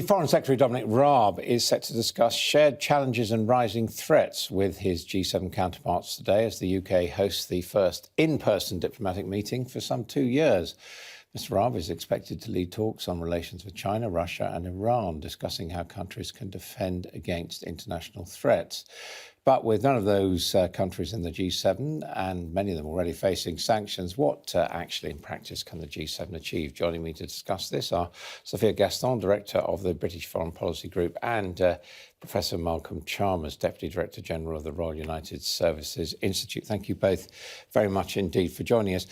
Foreign Secretary Dominic Raab is set to discuss shared challenges and rising threats with his G7 counterparts today as the UK hosts the first in-person diplomatic meeting for some 2 years. Mr Raab is expected to lead talks on relations with China, Russia and Iran, discussing how countries can defend against international threats. But with none of those countries in the G7 and many of them already facing sanctions, what actually in practice can the G7 achieve? Joining me to discuss this are Sophia Gaston, Director of the British Foreign Policy Group, and Professor Malcolm Chalmers, Deputy Director General of the Royal United Services Institute. Thank you both very much indeed for joining us.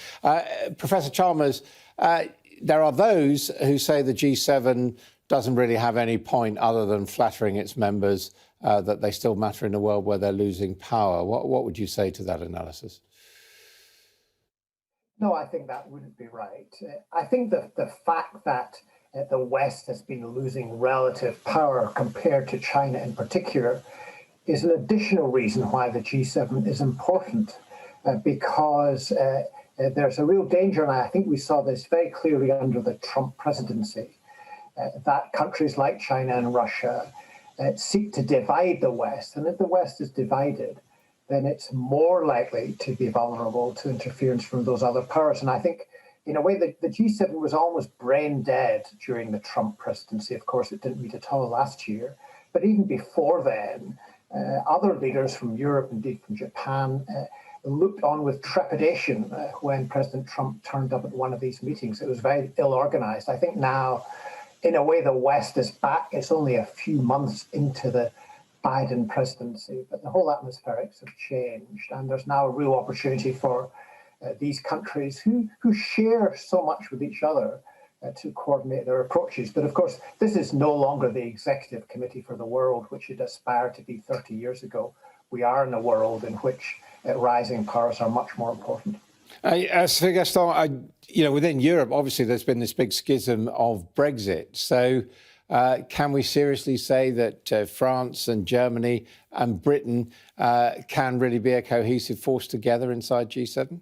Professor Chalmers, there are those who say the G7 doesn't really have any point other than flattering its members, that they still matter in a world where they're losing power. What would you say to that analysis? No, I think that wouldn't be right. I think that the fact that the West has been losing relative power compared to China in particular is an additional reason why the G7 is important, because there's a real danger, and I think we saw this very clearly under the Trump presidency, that countries like China and Russia seek to divide the West. And if the West is divided, then it's more likely to be vulnerable to interference from those other powers. And I think, in a way, the G7 was almost brain dead during the Trump presidency. Of course, it didn't meet at all last year. But even before then, other leaders from Europe, indeed from Japan, looked on with trepidation when President Trump turned up at one of these meetings. It was very ill-organized. I think now, in a way, the West is back. It's only a few months into the Biden presidency, but the whole atmospherics have changed, and there's now a real opportunity for these countries who share so much with each other to coordinate their approaches. But of course, this is no longer the Executive Committee for the World, which it aspired to be 30 years ago. We are in a world in which rising powers are much more important. Sophia Gaston, within Europe, obviously, there's been this big schism of Brexit. So can we seriously say that France and Germany and Britain can really be a cohesive force together inside G7?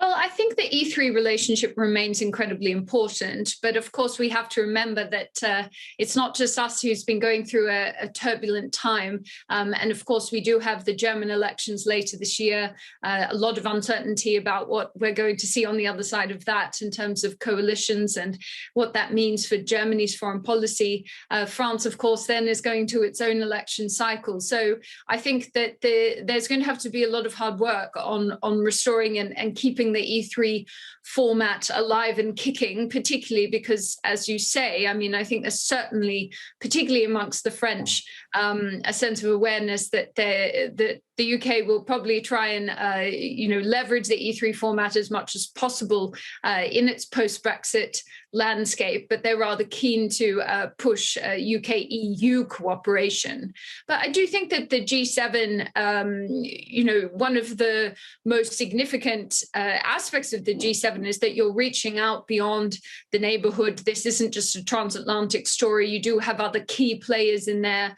Well, I think the E3 relationship remains incredibly important. But of course, we have to remember that it's not just us who's been going through a turbulent time. And of course, we do have the German elections later this year, a lot of uncertainty about what we're going to see on the other side of that in terms of coalitions and what that means for Germany's foreign policy. France, of course, then is going to its own election cycle. So I think that there's going to have to be a lot of hard work on restoring and keeping the E3 format alive and kicking, particularly because, as you say, I mean, I think there's certainly, particularly amongst the French, a sense of awareness that the UK will probably try and, leverage the E3 format as much as possible in its post-Brexit landscape, but they're rather keen to push UK-EU cooperation. But I do think that the G7, one of the most significant aspects of the G7 is that you're reaching out beyond the neighborhood. This isn't just a transatlantic story. You do have other key players in there,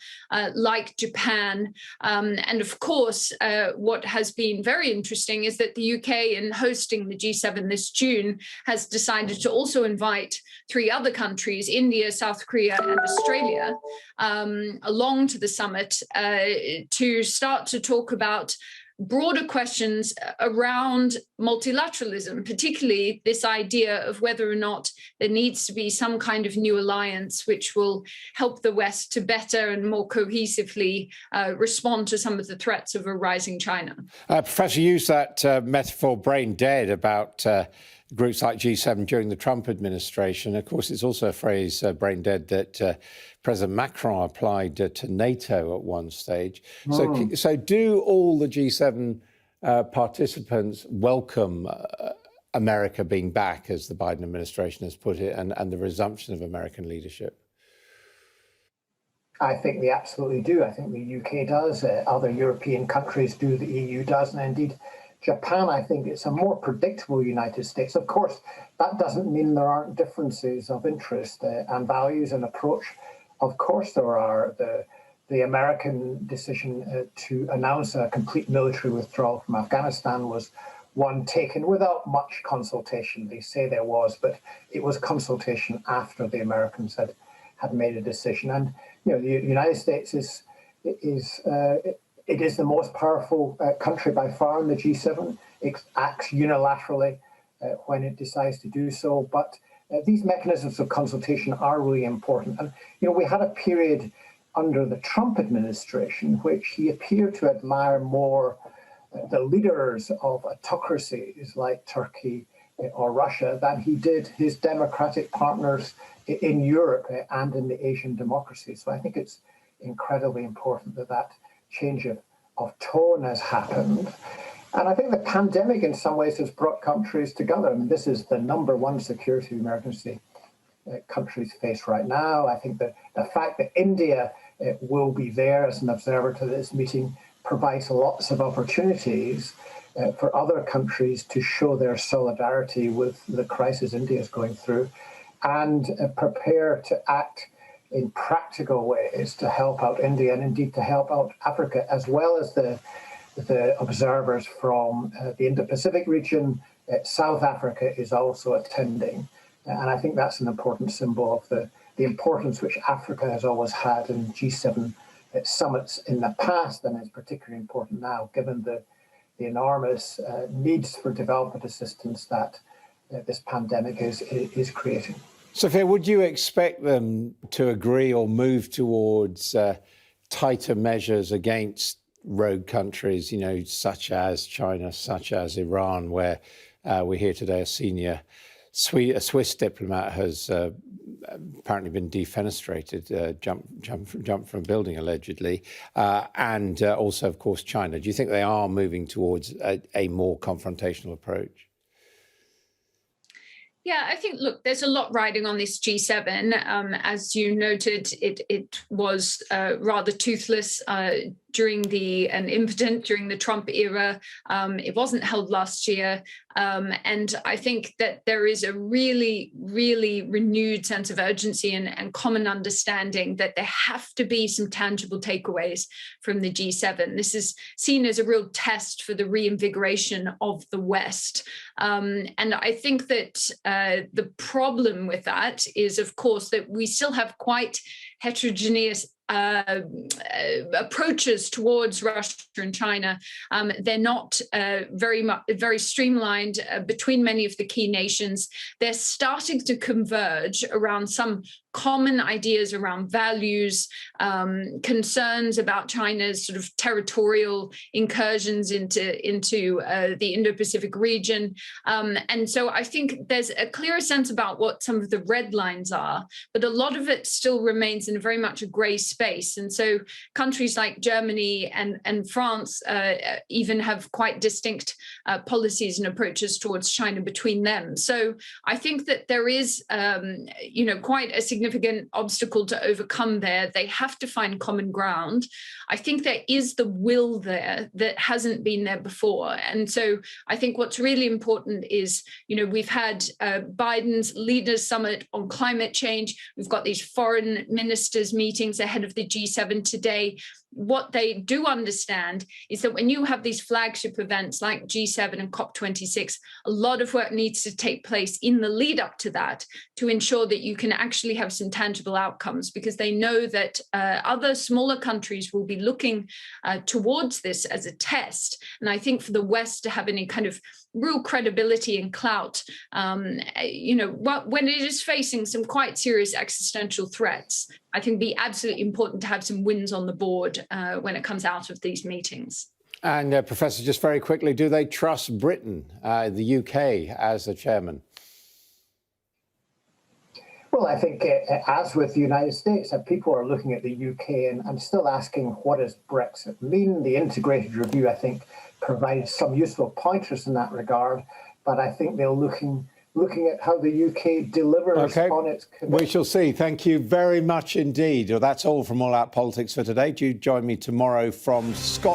like Japan. And of course, what has been very interesting is that the UK, in hosting the G7 this June, has decided to also invite 3 other countries, India, South Korea, and Australia, along to the summit to start to talk about broader questions around multilateralism, particularly this idea of whether or not there needs to be some kind of new alliance which will help the West to better and more cohesively respond to some of the threats of a rising China. Professor, you used that metaphor brain dead about groups like G7 during the Trump administration. Of course, it's also a phrase, brain dead, that President Macron applied to NATO at one stage. So do all the G7 participants welcome America being back, as the Biden administration has put it, and the resumption of American leadership? I think they absolutely do. I think the UK does. Other European countries do. The EU does. And indeed, Japan, I think it's a more predictable United States. Of course, that doesn't mean there aren't differences of interest and values and approach. Of course, there are. The American decision to announce a complete military withdrawal from Afghanistan was one taken without much consultation. They say there was, but it was consultation after the Americans had made a decision. And the United States is the most powerful country by far in the G7. It acts unilaterally when it decides to do so, but these mechanisms of consultation are really important. And we had a period under the Trump administration which he appeared to admire more the leaders of autocracies like Turkey or Russia than he did his democratic partners in Europe and in the Asian democracies. So I think it's incredibly important that change of tone has happened. And I think the pandemic in some ways has brought countries together. I mean, this is the number one security emergency countries face right now. I think that the fact that India will be there as an observer to this meeting provides lots of opportunities for other countries to show their solidarity with the crisis India is going through and prepare to act in practical ways to help out India and indeed to help out Africa, as well as the observers from the Indo-Pacific region. South Africa is also attending. And I think that's an important symbol of the importance which Africa has always had in G7 summits in the past, and it's particularly important now, given the enormous needs for development assistance that this pandemic is creating. Sophia, would you expect them to agree or move towards tighter measures against rogue countries, such as China, such as Iran, where we hear today a Swiss diplomat has apparently been defenestrated, jumped from a building allegedly, and also, of course, China. Do you think they are moving towards a more confrontational approach? Yeah, I think, look, there's a lot riding on this G7. As you noted, it was rather toothless and impotent during the Trump era. It wasn't held last year. And I think that there is a really, really renewed sense of urgency and common understanding that there have to be some tangible takeaways from the G7. This is seen as a real test for the reinvigoration of the West. And I think that the problem with that is, of course, that we still have quite heterogeneous approaches towards Russia and China. They're not very streamlined between many of the key nations. They're starting to converge around some common ideas around values, concerns about China's sort of territorial incursions into the Indo-Pacific region. And so I think there's a clearer sense about what some of the red lines are, but a lot of it still remains in very much a grey space. And so countries like Germany and France even have quite distinct policies and approaches towards China between them. So I think that there is, quite a significant obstacle to overcome there. They have to find common ground. I think there is the will there that hasn't been there before. And so I think what's really important is, we've had Biden's Leaders Summit on climate change. We've got these foreign ministers meetings ahead of the G7 today. What they do understand is that when you have these flagship events like G7 and COP26, a lot of work needs to take place in the lead up to that to ensure that you can actually have some tangible outcomes, because they know that other smaller countries will be looking towards this as a test. And I think for the West to have any kind of real credibility and clout, when it is facing some quite serious existential threats, I think it'd be absolutely important to have some wins on the board when it comes out of these meetings. And Professor, just very quickly, do they trust Britain, the UK, as the chairman? Well, I think as with the United States, people are looking at the UK and still asking, what does Brexit mean? The integrated review, I think, provides some useful pointers in that regard, but I think they're looking at how the UK delivers on its commitment. We shall see. Thank you very much indeed. Well, that's all from All Out Politics for today. Do join me tomorrow from Scotland.